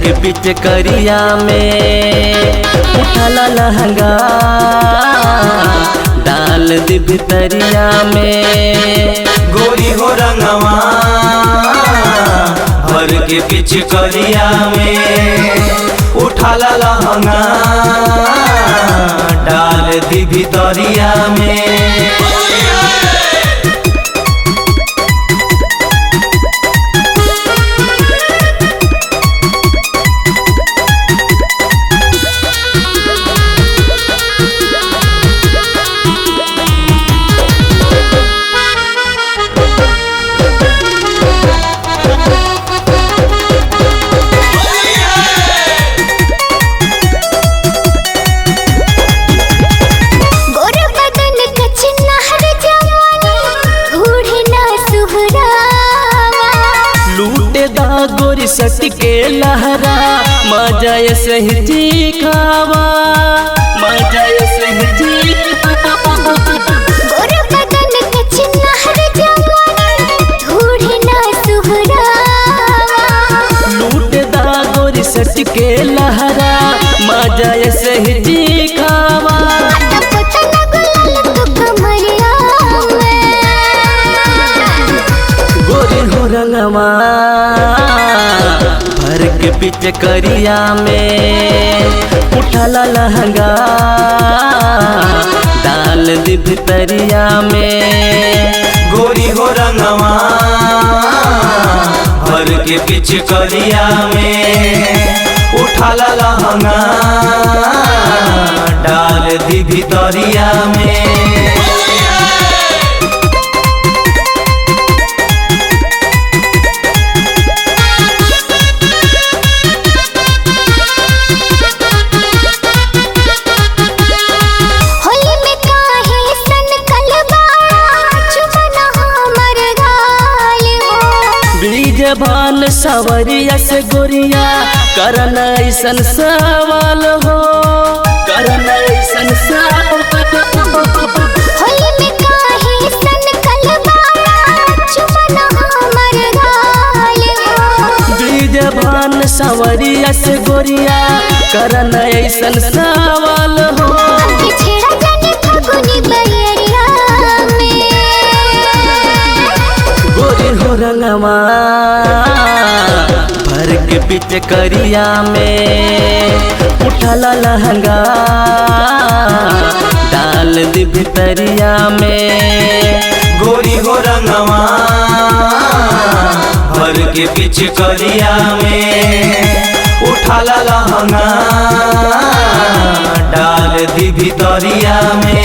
के पीछे करिया में उठाला लहंगा डाल दी भितरिया में। गोरी हो रंगवा भर के पीछे करिया में उठाला लहंगा डाल दी भितरिया में। गोरी सट के लहरा मजा सही जी खावा मजा सही जी लूटे दा गोरी सट के लहरा मजा सही जी खावा। गोरी हो रंगवा भर के पीछे करिया में उठाला लहंगा डाल दी भितरिया में। गोरी हो रंगवा भर के पीछे करिया में उठाला लहंगा डाल दी भितरिया में। भान सवरिया से गोरिया करन ऐसन सवाल हो करन ऐसन सवाल बीज भान सवरिया से गोरिया करन ऐसन सवाल हो। गोरी हो रंगवा भर के पीछे करिया में उठाला लहंगा डाल दी भितरिया में। गोरी हो रंगवा भर के पीछे करिया में उठाला लहंगा डाल दी भितरिया में।